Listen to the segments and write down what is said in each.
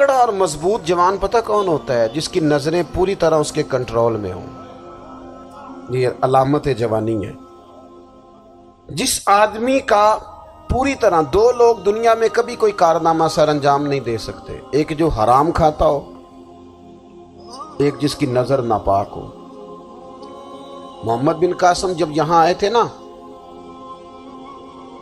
تگڑا اور مضبوط جوان پتہ کون ہوتا ہے؟ جس کی نظریں پوری طرح اس کے کنٹرول میں ہوں. یہ علامت جوانی ہے. جس آدمی کا پوری طرح، دو لوگ دنیا میں کبھی کوئی کارنامہ سر انجام نہیں دے سکتے، ایک جو حرام کھاتا ہو، ایک جس کی نظر ناپاک ہو. محمد بن قاسم جب یہاں آئے تھے نا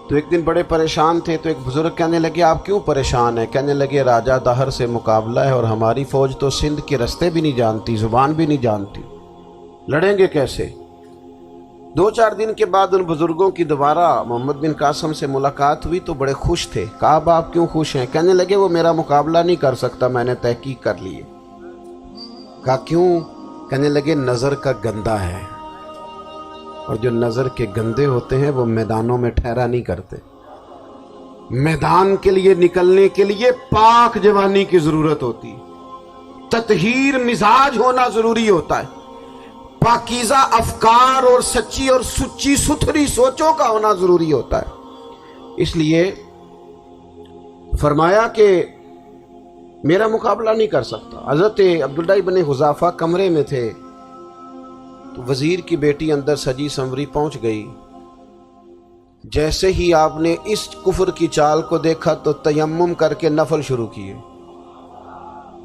تو ایک دن بڑے پریشان تھے، تو ایک بزرگ کہنے لگے آپ کیوں پریشان ہیں؟ کہنے لگے راجہ دہر سے مقابلہ ہے اور ہماری فوج تو سندھ کے رستے بھی نہیں جانتی، زبان بھی نہیں جانتی، لڑیں گے کیسے؟ 2-4 دن کے بعد ان بزرگوں کی دوبارہ محمد بن قاسم سے ملاقات ہوئی تو بڑے خوش تھے. کہا اب آپ کیوں خوش ہیں؟ کہنے لگے وہ میرا مقابلہ نہیں کر سکتا، میں نے تحقیق کر لی ہے. کہا کیوں؟ کہنے لگے نظر کا گندہ ہے، اور جو نظر کے گندے ہوتے ہیں وہ میدانوں میں ٹھہرا نہیں کرتے. میدان کے لیے نکلنے کے لیے پاک جوانی کی ضرورت ہوتی، تطہیر مزاج ہونا ضروری ہوتا ہے، پاکیزہ افکار اور سچی اور سچی ستھری سوچوں کا ہونا ضروری ہوتا ہے. اس لیے فرمایا کہ میرا مقابلہ نہیں کر سکتا. حضرت عبداللہ ابن حذافہ کمرے میں تھے تو وزیر کی بیٹی اندر سجی سنوری پہنچ گئی. جیسے ہی آپ نے اس کفر کی چال کو دیکھا تو تیمم کر کے نفل شروع کیے.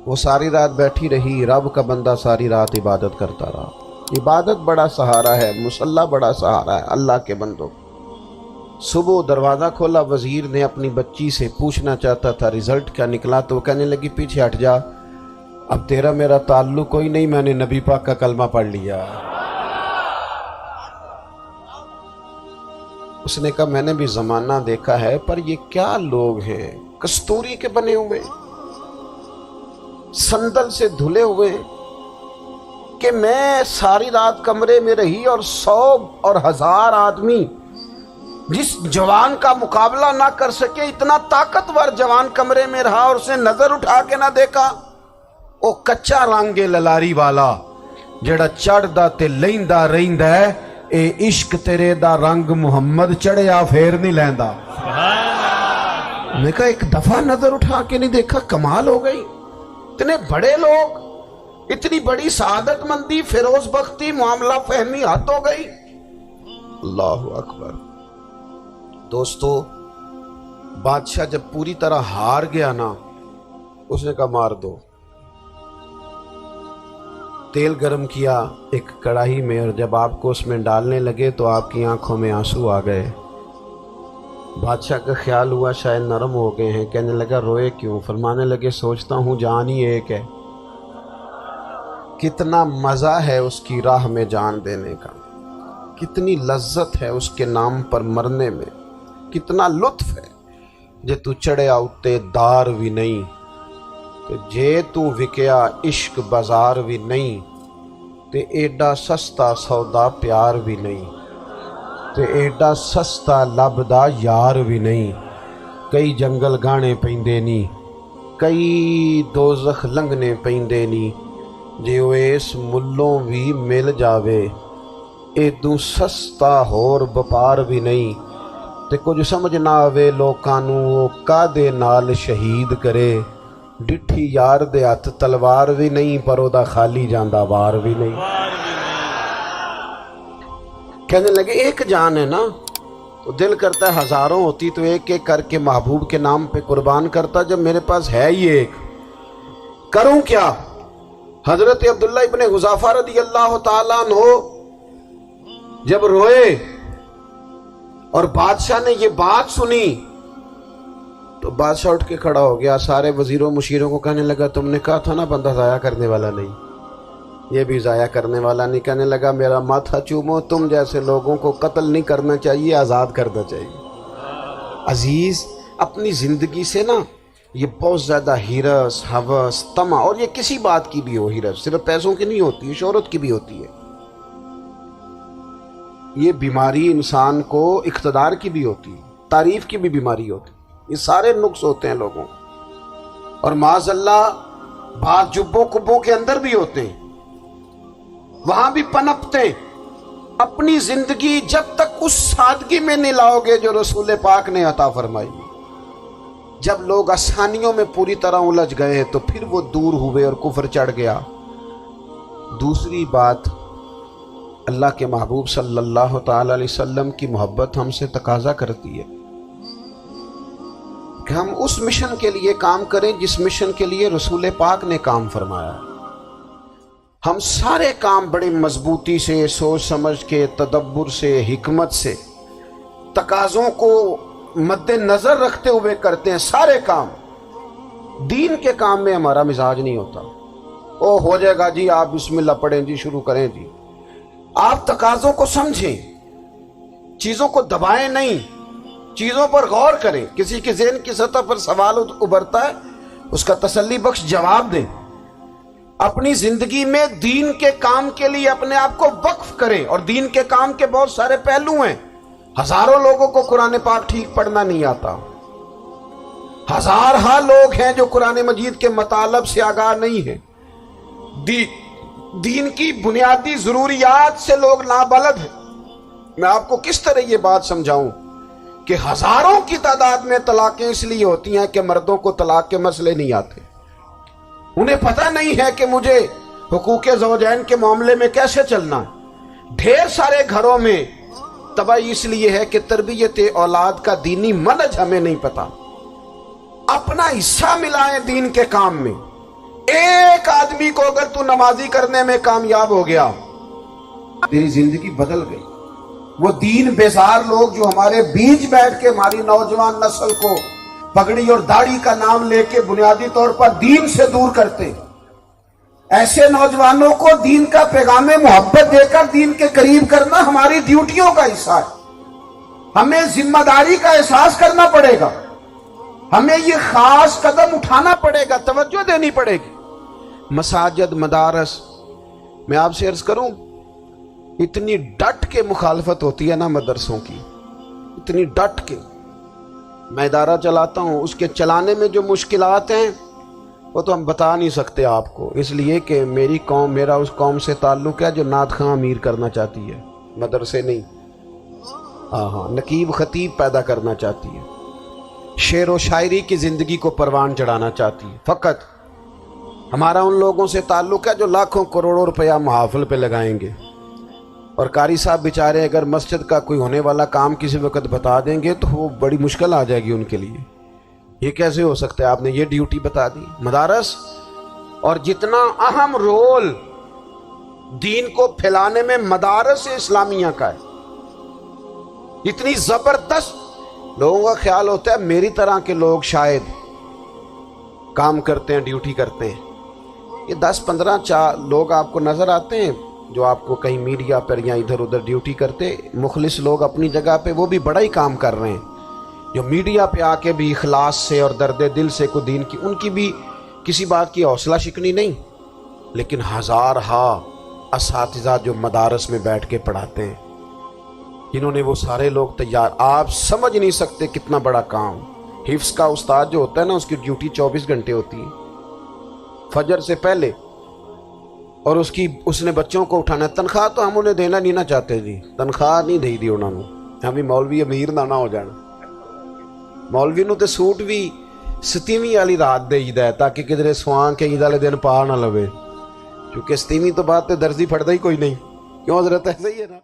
وہ ساری رات بیٹھی رہی، رب کا بندہ ساری رات عبادت کرتا رہا. عبادت بڑا سہارا ہے، مصلی بڑا سہارا ہے اللہ کے بندوں. صبح دروازہ کھولا، وزیر نے اپنی بچی سے پوچھنا چاہتا تھا رزلٹ کیا نکلا، تو وہ کہنے لگی پیچھے ہٹ جا، اب تیرا میرا تعلق کوئی نہیں، میں نے نبی پاک کا کلمہ پڑھ لیا. اس نے کہا میں نے بھی زمانہ دیکھا ہے، پر یہ کیا لوگ ہیں، کستوری کے بنے ہوئے، سندل سے دھلے ہوئے، کہ میں ساری رات کمرے میں رہی اور 100 اور 1000 آدمی جس جوان کا مقابلہ نہ کر سکے، اتنا طاقتور جوان کمرے میں رہا اور اسے نظر اٹھا کے نہ دیکھا. او کچا رنگے للاری والا جڑا چڑھدا تے لیندا رہندا ہے، اے عشق تیرے دا رنگ محمد چڑھیا پھر نہیں لیندا. میں کہا ایک دفعہ نظر اٹھا کے نہیں دیکھا، کمال ہو گئی. اتنے بڑے لوگ، اتنی بڑی سعادت مندی، فیروز بختی، معاملہ فہمی حد ہو گئی. اللہ اکبر. دوستو بادشاہ جب پوری طرح ہار گیا نا، اس نے کہا مار دو. تیل گرم کیا ایک کڑاہی میں، اور جب آپ کو اس میں ڈالنے لگے تو آپ کی آنکھوں میں آنسو آ گئے. بادشاہ کا خیال ہوا شاید نرم ہو گئے ہیں. کہنے لگا روئے کیوں؟ فرمانے لگے سوچتا ہوں جان ہی ایک ہے، کتنا مزہ ہے اس کی راہ میں جان دینے کا، کتنی لذت ہے اس کے نام پر مرنے میں، کتنا لطف ہے. جے تو چڑھیا اتے دار بھی نہیں، تے جے تو وکیا عشق بازار بھی نہیں، تے ایڈا سستا سودا پیار بھی نہیں، تے ایڈا سستا لبدا یار بھی نہیں. کئی جنگل گانے پیندے نی، کئی دوزخ لنگنے پیندے نی، جے وہ اس ملوں بھی مل جاوے ایدوں سستا ہور بپار بھی نہیں. تے کچھ سمجھ نہ آوے لوکاں نوں وہ کادے نال شہید کرے، ڈٹھی یار دے ہاتھ تلوار بھی نہیں، پر او دا خالی جاندا وار بھی نہیں. کہنے لگے ایک جان ہے نا، تو دل کرتا ہے ہزاروں ہوتی تو ایک ایک کر کے محبوب کے نام پہ قربان کرتا. جب میرے پاس ہے ہی ایک، کروں کیا؟ حضرت عبداللہ ابن حذافہ رضی اللہ تعالیٰ عنہ جب روئے اور بادشاہ نے یہ بات سنی تو بادشاہ اٹھ کے کھڑا ہو گیا. سارے وزیروں مشیروں کو کہنے لگا تم نے کہا تھا نا بندہ ضائع کرنے والا نہیں، یہ بھی ضائع کرنے والا نہیں. کہنے لگا میرا ماتھا چومو، تم جیسے لوگوں کو قتل نہیں کرنا چاہیے، آزاد کرنا چاہیے. عزیز اپنی زندگی سے نا یہ بہت زیادہ ہرس، ہوس، طمع، اور یہ کسی بات کی بھی ہو، ہرس صرف پیسوں کی نہیں ہوتی، شہرت کی بھی ہوتی ہے. یہ بیماری انسان کو اقتدار کی بھی ہوتی ہے، تعریف کی بھی بیماری ہوتی ہے. یہ سارے نقص ہوتے ہیں لوگوں، اور معاذ اللہ بعض جبوں کبوں کے اندر بھی ہوتے ہیں، وہاں بھی پنپتے ہیں. اپنی زندگی جب تک اس سادگی میں نہیں لاؤ گے جو رسول پاک نے عطا فرمائی، جب لوگ آسانیوں میں پوری طرح الجھ گئے تو پھر وہ دور ہوئے اور کفر چڑھ گیا۔ دوسری بات، اللہ کے محبوب صلی اللہ تعالی علیہ وسلم کی محبت ہم سے تقاضا کرتی ہے کہ ہم اس مشن کے لیے کام کریں جس مشن کے لیے رسول پاک نے کام فرمایا ہے۔ ہم سارے کام بڑی مضبوطی سے، سوچ سمجھ کے، تدبر سے، حکمت سے، تقاضوں کو مد نظر رکھتے ہوئے کرتے ہیں سارے کام۔ دین کے کام میں ہمارا مزاج نہیں ہوتا، او ہو جائے گا جی، آپ بسم اللہ پڑھیں جی، شروع کریں جی۔ آپ تقاضوں کو سمجھیں، چیزوں کو دبائیں نہیں، چیزوں پر غور کریں۔ کسی کے ذہن کی سطح پر سوال ابھرتا ہے، اس کا تسلی بخش جواب دیں۔ اپنی زندگی میں دین کے کام کے لیے اپنے آپ کو وقف کریں، اور دین کے کام کے بہت سارے پہلو ہیں۔ ہزاروں لوگوں کو قرآن پاک ٹھیک پڑھنا نہیں آتا، ہزارہ لوگ ہیں جو قرآن مجید کے مطالب سے آگاہ نہیں ہیں، دین کی بنیادی ضروریات سے لوگ نابلد ہیں۔ میں آپ کو کس طرح یہ بات سمجھاؤں کہ ہزاروں کی تعداد میں طلاقیں اس لیے ہوتی ہیں کہ مردوں کو طلاق کے مسئلے نہیں آتے، انہیں پتہ نہیں ہے کہ مجھے حقوق زوجین کے معاملے میں کیسے چلنا ہے۔ ڈھیر سارے گھروں میں تباہی اس لیے ہے کہ تربیت اولاد کا دینی منہج ہمیں نہیں پتا۔ اپنا حصہ ملائیں دین کے کام میں۔ ایک آدمی کو اگر تو نمازی کرنے میں کامیاب ہو گیا، تیری زندگی بدل گئی۔ وہ دین بیزار لوگ جو ہمارے بیچ بیٹھ کے ہماری نوجوان نسل کو پگڑی اور داڑھی کا نام لے کے بنیادی طور پر دین سے دور کرتے، ایسے نوجوانوں کو دین کا پیغام محبت دے کر دین کے قریب کرنا ہماری ڈیوٹیوں کا حصہ ہے۔ ہمیں ذمہ داری کا احساس کرنا پڑے گا، ہمیں یہ خاص قدم اٹھانا پڑے گا، توجہ دینی پڑے گی۔ مساجد، مدارس، میں آپ سے عرض کروں، اتنی ڈٹ کے مخالفت ہوتی ہے نا مدرسوں کی، اتنی ڈٹ کے۔ میں ادارہ چلاتا ہوں، اس کے چلانے میں جو مشکلات ہیں وہ تو ہم بتا نہیں سکتے آپ کو، اس لیے کہ میری قوم، میرا اس قوم سے تعلق ہے جو نعت خواں امیر کرنا چاہتی ہے، مدرسے نہیں۔ ہاں، نقیب خطیب پیدا کرنا چاہتی ہے، شعر و شاعری کی زندگی کو پروان چڑھانا چاہتی ہے۔ فقط ہمارا ان لوگوں سے تعلق ہے جو لاکھوں کروڑوں روپیہ محافل پہ لگائیں گے، اور قاری صاحب بیچارے اگر مسجد کا کوئی ہونے والا کام کسی وقت بتا دیں گے تو وہ بڑی مشکل آ جائے گی ان کے لیے۔ یہ کیسے ہو سکتا ہے، آپ نے یہ ڈیوٹی بتا دی؟ مدارس، اور جتنا اہم رول دین کو پھیلانے میں مدارس اسلامیہ کا ہے، اتنی زبردست۔ لوگوں کا خیال ہوتا ہے میری طرح کے لوگ شاید کام کرتے ہیں، ڈیوٹی کرتے ہیں۔ یہ 10-15 لوگ آپ کو نظر آتے ہیں جو آپ کو کہیں میڈیا پر یا ادھر ادھر ڈیوٹی کرتے، مخلص لوگ اپنی جگہ پہ، وہ بھی بڑا ہی کام کر رہے ہیں، جو میڈیا پہ آ کے بھی اخلاص سے اور درد دل سے کو دین کی، ان کی بھی کسی بات کی حوصلہ شکنی نہیں۔ لیکن ہزارہ اساتذہ جو مدارس میں بیٹھ کے پڑھاتے ہیں، جنہوں نے وہ سارے لوگ تیار، آپ سمجھ نہیں سکتے کتنا بڑا کام۔ حفظ کا استاد جو ہوتا ہے نا، اس کی ڈیوٹی 24 گھنٹے ہوتی ہے، فجر سے پہلے، اور اس نے بچوں کو اٹھانا ہے۔ تنخواہ تو ہم انہیں دینا نہیں نہ چاہتے جی، تنخواہ نہیں دے دی انہوں نے، ہمیں مولوی امیر نہ ہو جانا۔ مولوی نو تے سوٹ بھی 27ویں والی رات دے ہے تاکہ کدھر سوان کے عید والے دن پا نہ لوے، کیونکہ 27ویں تو بعد تے درزی پھڑتا ہی کوئی نہیں، کیوں حضرت؟ ایسا ہی ہے نا۔